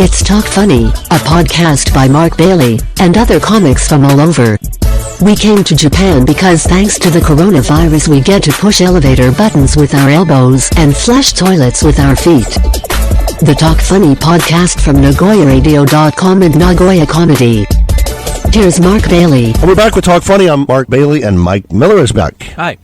It's Talk Funny, a podcast by Mark Bailey and other comics from all over. We came to Japan because thanks to the coronavirus we get to push elevator buttons with our elbows and flush toilets with our feet. The Talk Funny podcast from NagoyaRadio.com and Nagoya Comedy. Here's Mark Bailey. And we're back with Talk Funny. I'm Mark Bailey, and Mike Miller is back. Hi.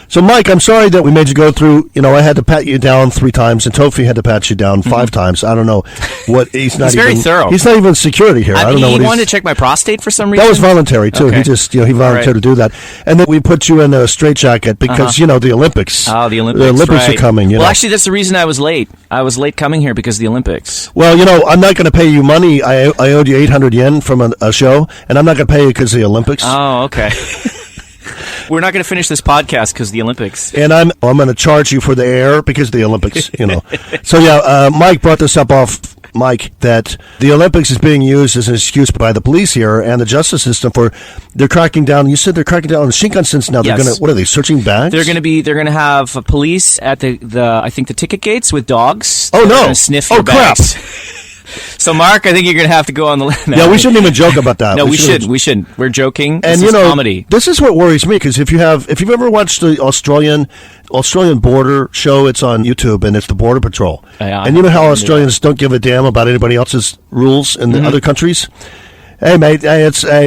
So, Mike, I'm sorry that we made you go through, I had to pat you down 3 times, and Tofi had to pat you down 5 times. I don't know what, he's very thorough. He's not even security here. I don't know what he wanted to check my prostate for some reason? That was voluntary, too. Okay. He just, he volunteered to do that. And then we put you in a straitjacket because, the Olympics. Oh, the Olympics, The Olympics right. are coming, Well, actually, that's the reason I was late. I was late coming here because of the Olympics. Well, I'm not going to pay you money. I owed you 800 yen from a show, and I'm not going to pay you because of the Olympics. Oh, okay. We're not going to finish this podcast because of the Olympics. And I'm going to charge you for the air because of the Olympics, So, Mike brought this up off Mike, that the Olympics is being used as an excuse by the police here and the justice system they're cracking down. You said they're cracking down on Shinkansen now. They're Yes. going to, what are they, searching bags? They're going to have police at the I think the ticket gates with dogs. Oh, They're no. gonna sniff Oh, your crap. bags. So, Mark, I think you're going to have to go on the list. Yeah, we shouldn't even joke about that. No, we shouldn't. We're joking. And this is comedy. This is what worries me, because if you've ever watched the Australian border show, it's on YouTube, and it's the Border Patrol. And you know how Australians don't give a damn about anybody else's rules in the other countries? Hey, mate,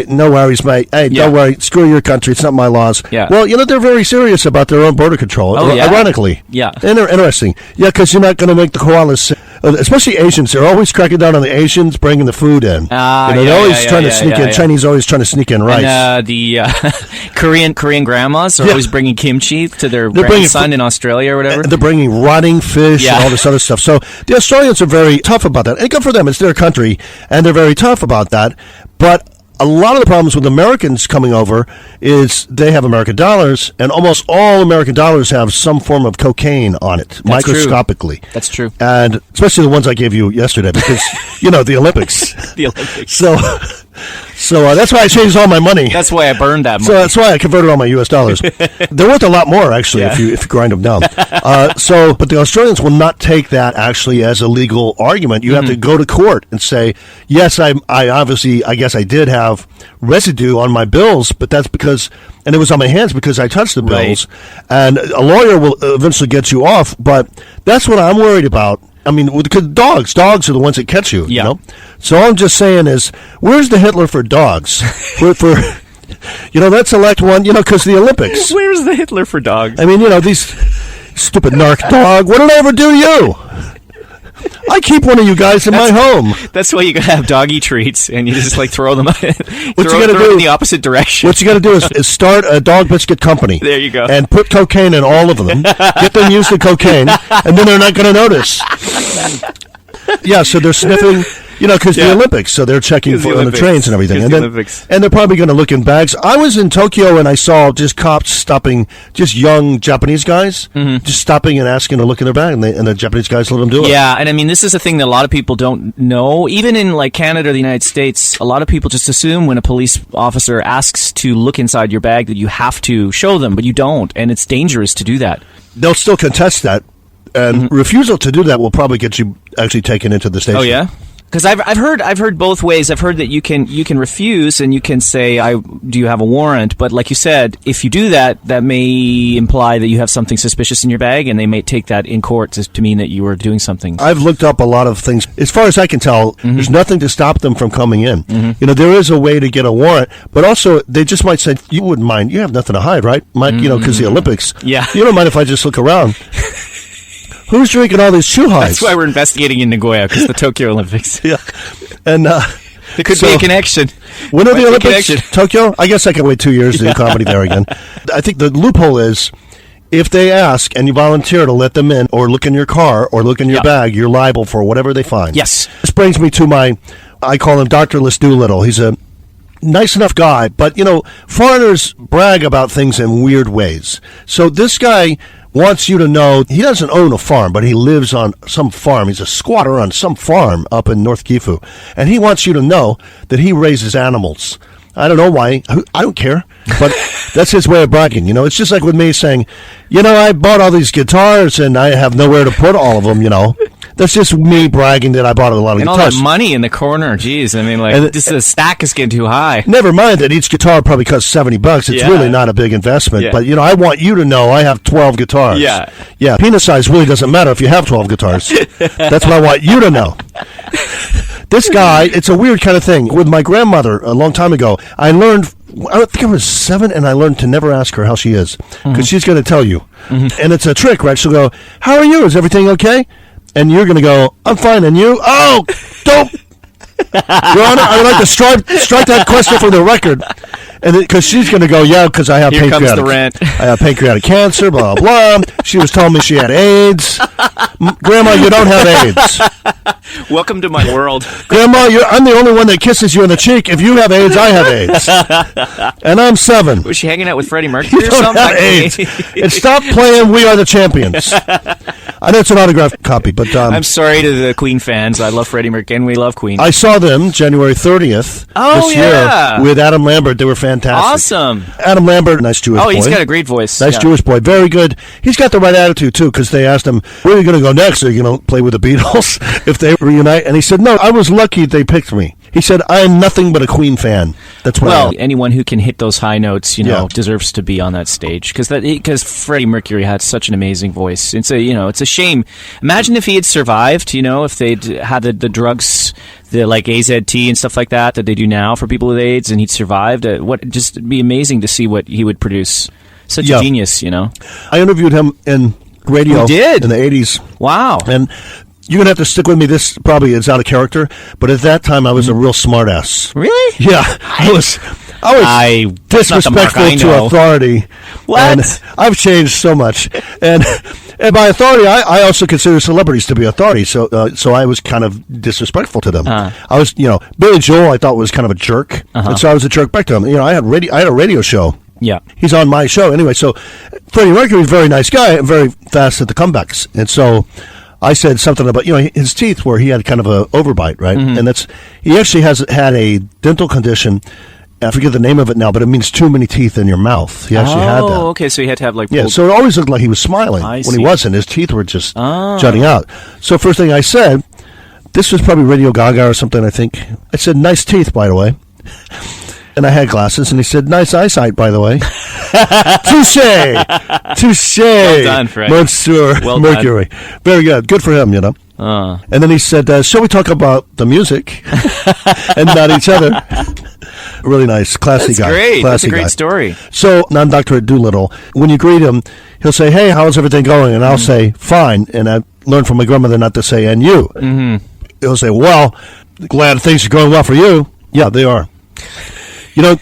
no worries, mate. Hey, don't worry. Screw your country. It's not my laws. Yeah. Well, they're very serious about their own border control, ironically. Yeah. Interesting. Yeah, because you're not going to make the koalas, especially Asians. They're always cracking down on the Asians bringing the food in. They're always trying to sneak in. Chinese always trying to sneak in rice. And the Korean grandmas are always bringing kimchi to their grandson in Australia or whatever. They're bringing rotting fish and all this other stuff. So the Australians are very tough about that. And good for them. It's their country, and they're very tough about that. But a lot of the problems with Americans coming over is they have American dollars, and almost all American dollars have some form of cocaine on it, microscopically. That's true. And especially the ones I gave you yesterday, because, the Olympics. The Olympics. So that's why I changed all my money. That's why I burned that money. So that's why I converted all my U.S. dollars. They're worth a lot more, actually, if you grind them down. But the Australians will not take that actually as a legal argument. You have to go to court and say, yes, I guess I did have residue on my bills, but that's because, and it was on my hands because I touched the bills. Right. And a lawyer will eventually get you off, but that's what I'm worried about. I mean, because dogs are the ones that catch you, So all I'm just saying is, where's the Hitler for dogs? for let's elect one, because the Olympics. Where's the Hitler for dogs? I mean, these stupid narc dog. What did I ever do to you? I keep one of you guys in my home. That's why you gotta have doggy treats, and you just throw them. What you gotta do in the opposite direction. What you gotta do is start a dog biscuit company. There you go. And put cocaine in all of them. Get them used to cocaine, and then they're not gonna notice. Yeah, so they're sniffing. Because the Olympics, so they're checking on the trains and everything. And they're probably going to look in bags. I was in Tokyo and I saw just cops stopping just young Japanese guys, just stopping and asking to look in their bag, and the Japanese guys let them do it. Yeah, and I mean, this is a thing that a lot of people don't know. Even in Canada or the United States, a lot of people just assume when a police officer asks to look inside your bag that you have to show them, but you don't, and it's dangerous to do that. They'll still contest that, and refusal to do that will probably get you actually taken into the station. Oh, yeah? Because I've heard both ways. I've heard that you can refuse and you can say, do you have a warrant? But like you said, if you do that, that may imply that you have something suspicious in your bag, and they may take that in court to mean that you were doing something. I've looked up a lot of things. As far as I can tell, there's nothing to stop them from coming in. There is a way to get a warrant, but also they just might say, you wouldn't mind. You have nothing to hide, right? Because the Olympics. Yeah. You don't mind if I just look around. Who's drinking all these chew highs? That's why we're investigating in Nagoya, because the Tokyo Olympics. Yeah. And there could be a connection. When are the Olympics? Tokyo? I guess I can wait 2 years to do comedy there again. I think the loophole is, if they ask and you volunteer to let them in or look in your car or look in your bag, you're liable for whatever they find. Yes. This brings me to I call him Dr. Doolittle. He's a nice enough guy, but, foreigners brag about things in weird ways. So this guy wants you to know he doesn't own a farm, but he lives on some farm. He's a squatter on some farm up in North Gifu. And he wants you to know that he raises animals. I don't know why. I don't care. But that's his way of bragging. You know, it's just like with me saying, you know, I bought all these guitars and I have nowhere to put all of them, you know. That's just me bragging that I bought a lot of and guitars. And all that money in the corner. Jeez, I mean, like, the stack is getting too high. Never mind that each guitar probably costs $70. It's really not a big investment. Yeah. But, you know, I want you to know I have 12 guitars. Yeah. Yeah, penis size really doesn't matter if you have 12 guitars. That's what I want you to know. This guy, it's a weird kind of thing. With my grandmother a long time ago, I learned, I think I was 7, and I learned to never ask her how she is. Because she's going to tell you. And it's a trick, right? She'll go, how are you? Is everything okay? And you're going to go, I'm fine, and you? Oh, don't. Your Honor, I would like to strike that question from the record. And because she's going to go, yeah, because I have Here pancreatic. comes the rant. I have pancreatic cancer, blah, blah. She was telling me she had AIDS. Grandma, you don't have AIDS. Welcome to my world. Grandma, I'm the only one that kisses you on the cheek. If you have AIDS, I have AIDS. And I'm 7. Was she hanging out with Freddie Mercury You or don't something? have AIDS. And stop playing We Are the Champions. I know it's an autographed copy, but... I'm sorry to the Queen fans. I love Freddie Mercury, and we love Queen. I saw them January 30th this year with Adam Lambert. They were fantastic. Awesome. Adam Lambert, nice Jewish boy. Oh, he's got a great voice. Nice Jewish boy. Very good. He's got the right attitude, too, because they asked him, where are you going to go next? Are you going to play with the Beatles if they reunite? And he said, no, I was lucky they picked me. He said, I am nothing but a Queen fan. That's what I am. Anyone who can hit those high notes, deserves to be on that stage because Freddie Mercury had such an amazing voice. It's a shame. Imagine if he had survived. If they'd had the drugs, the like AZT and stuff like that they do now for people with AIDS, and he'd survived. It'd be amazing to see what he would produce. Such a genius, I interviewed him in radio. You did? In the 80s. Wow. And you're going to have to stick with me. This probably is out of character, but at that time I was a real smartass. Really? Yeah. I was disrespectful to authority. What? And I've changed so much. And by authority, I also consider celebrities to be authority. So I was kind of disrespectful to them. I was, Billy Joel I thought was kind of a jerk. And so I was a jerk back to him. I had a radio show. Yeah. He's on my show. Anyway, so Freddie Mercury is a very nice guy and very fast at the comebacks. And so I said something about, his teeth where he had kind of a overbite, right? And he actually has had a dental condition. I forget the name of it now, but it means too many teeth in your mouth. He actually had that. Oh, okay, so he had to have like... Yeah, so it always looked like he was smiling when he wasn't. His teeth were just jutting out. So first thing I said, this was probably Radio Gaga or something, I think. I said, nice teeth, by the way. And I had glasses, and he said, nice eyesight, by the way. Touche. Well done, Fred. Monsieur Mercury. Done. Very good. Good for him, And then he said, shall we talk about the music and not each other? Really nice. Classy guy. Great. That's a great guy. Story. So, non-Dr. Doolittle, when you greet him, he'll say, hey, how's everything going? And I'll say, fine. And I learned from my grandmother not to say, and you. He'll say, well, glad things are going well for you. Yeah, they are.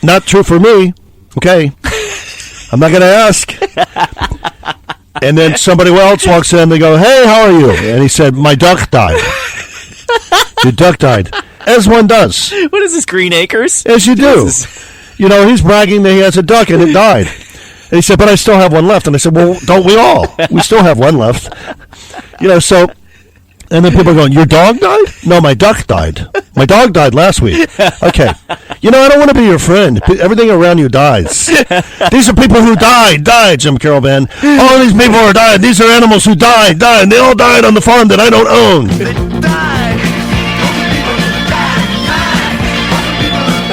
Not true for me. Okay. I'm not going to ask. And then somebody else walks in and they go, hey, how are you? And he said, my duck died. Your duck died. As one does. What is this, Green Acres? As you do. He's bragging that he has a duck and it died. And he said, but I still have one left. And I said, well, don't we all? We still have one left. So... And then people are going, your dog died? No, my duck died. My dog died last week. Okay. I don't want to be your friend. Everything around you dies. These are people who died, Jim Carroll Band. All these people are died. These are animals who died. And they all died on the farm that I don't own.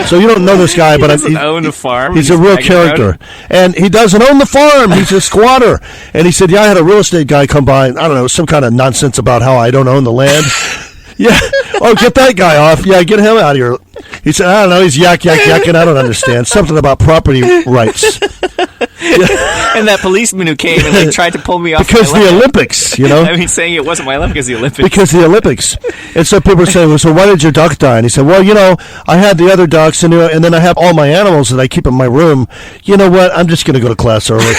So you don't know this guy, but he doesn't own a farm. He's a real character. And he doesn't own the farm. He's a squatter. And he said, yeah, I had a real estate guy come by. I don't know, some kind of nonsense about how I don't own the land. Yeah. Oh, get that guy off. Yeah, get him out of here. He said, I don't know, he's yakking. I don't understand. Something about property rights. Yeah. And that policeman who came and tried to pull me off because my the land. Olympics, I mean, saying it wasn't my land because the Olympics. Because the Olympics. And so people are saying, well, so why did your duck die? And he said, well, I had the other ducks, and then I have all my animals that I keep in my room. You know what? I'm just going to go to class early.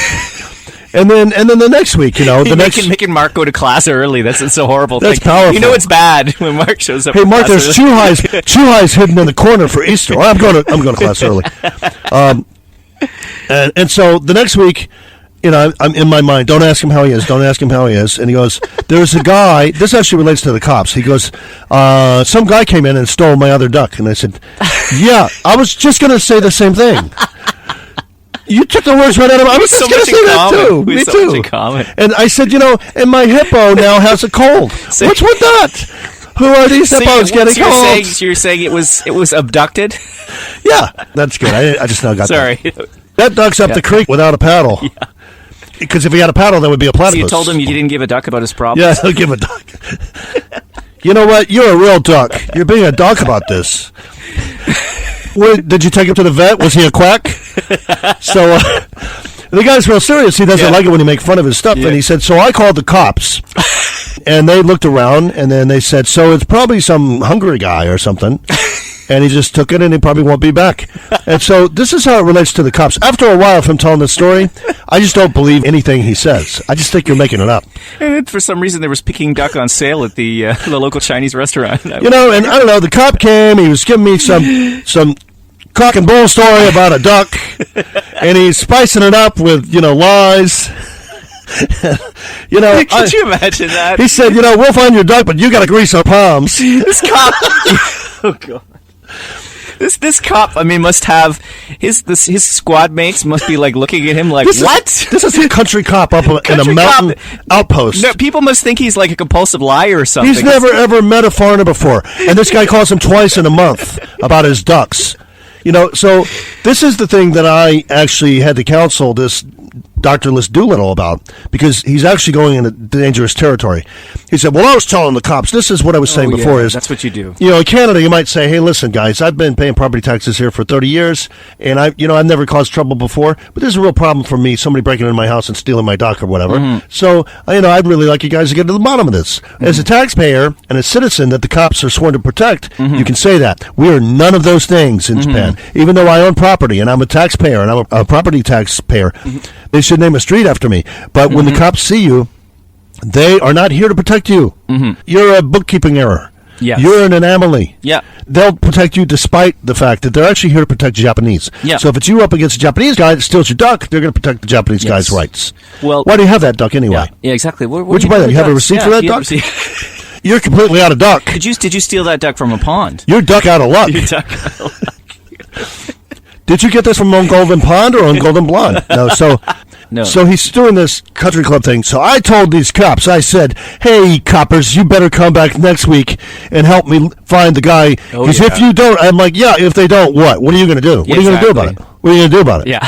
And then the next week, making Mark go to class early. That's so horrible. That's powerful. It's bad when Mark shows up. Hey, Mark, there's chew highs hidden in the corner for Easter. Well, I'm going to class early. And so the next week, I'm in my mind. Don't ask him how he is. Don't ask him how he is. And he goes, there's a guy. This actually relates to the cops. He goes, some guy came in and stole my other duck. And I said, yeah, I was just going to say the same thing. You took the words right out of my mouth. I was just going to say that too. Me too. Much in common. And I said, and my hippo now has a cold. What's with that? Who are these hippos getting colds? You're saying it was abducted? Yeah, that's good. I just now got Sorry. that. That duck's up the creek without a paddle. Yeah. Because if he had a paddle, that would be a platypus. So you told him you didn't give a duck about his problems? Yeah, he'll give a duck. You know what? You're a real duck. You're being a duck about this. Did you take him to the vet? Was he a quack? So the guy's real serious. He doesn't like it when you make fun of his stuff. Yeah. And he said, so I called the cops. And they looked around, and then they said, so it's probably some hungry guy or something. And he just took it, and he probably won't be back. And so this is how it relates to the cops. After a while of him telling this story, I just don't believe anything he says. I just think you're making it up. And for some reason, there was Peking duck on sale at the local Chinese restaurant. And I don't know, the cop came, he was giving me some cock and bull story about a duck, and he's spicing it up with, lies. Could you imagine that? He said, we'll find your duck, but you got to grease our palms. This cop, oh god, this cop, must have his squad mates must be like looking at him like, what? This is a country cop up in a mountain outpost. No, people must think he's like a compulsive liar or something. He's never ever met a foreigner before, and this guy calls him twice in a month about his ducks. So this is the thing that I actually had to counsel this Dr. Liz Doolittle about, because he's actually going into dangerous territory. He said, well, I was telling the cops, this is what I was saying before. That's what you do. In Canada, you might say, hey, listen, guys, I've been paying property taxes here for 30 years, and I've never caused trouble before, but there's a real problem for me, somebody breaking into my house and stealing my duck or whatever. Mm-hmm. So, I'd really like you guys to get to the bottom of this. Mm-hmm. As a taxpayer and a citizen that the cops are sworn to protect, you can say that. We are none of those things in Japan. Even though I own property and I'm a taxpayer and I'm a property taxpayer, they should name a street after me. But when the cops see you, they are not here to protect you. You're a bookkeeping error. Yes. You're an anomaly. Yeah. They'll protect you despite the fact that they're actually here to protect the Japanese. Yeah. So if it's you up against a Japanese guy that steals your duck, they're going to protect the Japanese guy's rights. Well, why do you have that duck anyway? Yeah, exactly. Where'd you buy that? You have a receipt for that duck? You're completely out of duck. Did you steal that duck from a pond? You're duck out of luck. Did you get this from on Golden Pond or on Golden Blonde? No. So he's doing this country club thing. So I told these cops, I said, hey, coppers, you better come back next week and help me find the guy. Because if you don't, I'm like, yeah, if they don't, what? What are you going to do? What are you going to do about it? What are you going to do about it? Yeah.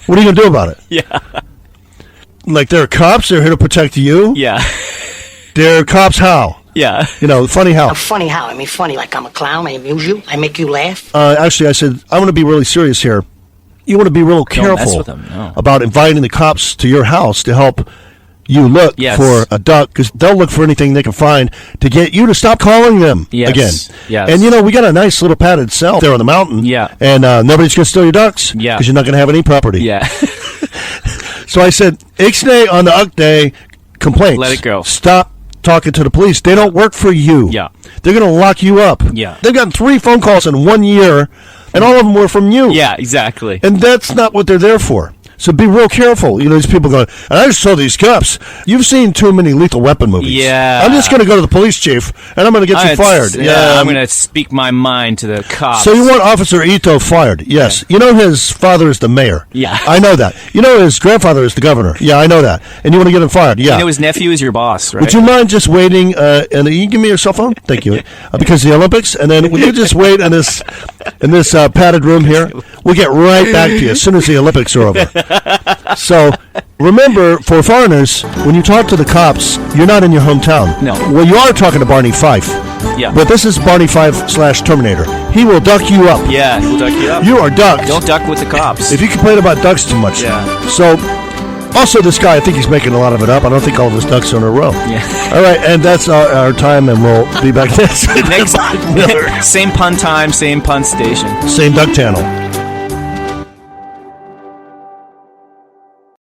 What are you going to do about it? Yeah. Like, they're cops, they're here to protect you? Yeah. They're cops how? Yeah. Funny how? Funny how? Funny like I'm a clown, I amuse you, I make you laugh. Actually, I said, I want to be really serious here. You want to be real careful about inviting the cops to your house to help you look for a duck, because they'll look for anything they can find to get you to stop calling them again. Yes. And, we got a nice little padded cell there on the mountain. Yeah. And nobody's going to steal your ducks. Yeah. Because you're not going to have any property. Yeah. So I said, Ixnay on the Ukday complaints. Let it go. Stop talking to the police. They don't work for you. Yeah. They're going to lock you up. Yeah. They've gotten 3 phone calls in 1 year, and all of them were from you. Yeah, exactly. And that's not what they're there for. So be real careful. These people going, and I just told these cops, you've seen too many Lethal Weapon movies. Yeah. I'm just going to go to the police chief, and I'm going to get you fired. Yeah, I'm going to speak my mind to the cops. So you want Officer Ito fired? Yes. Yeah. His father is the mayor. Yeah. I know that. His grandfather is the governor. Yeah, I know that. And you want to get him fired? Yeah. His nephew is your boss, right? Would you mind just waiting, and you give me your cell phone? Thank you. Because of the Olympics, and then will you just wait in this padded room here? We'll get right back to you as soon as the Olympics are over. So, remember, for foreigners, when you talk to the cops, you're not in your hometown. No. Well, you are talking to Barney Fife. Yeah. But this is Barney Fife / Terminator. He will duck you up. Yeah, he'll duck you up. You are ducked. Don't duck with the cops. If you complain about ducks too much. Yeah. So, also this guy, I think he's making a lot of it up. I don't think all of his ducks are in a row. Yeah. All right, and that's our time, and we'll be back next week. Same pun time, same pun station. Same duck channel.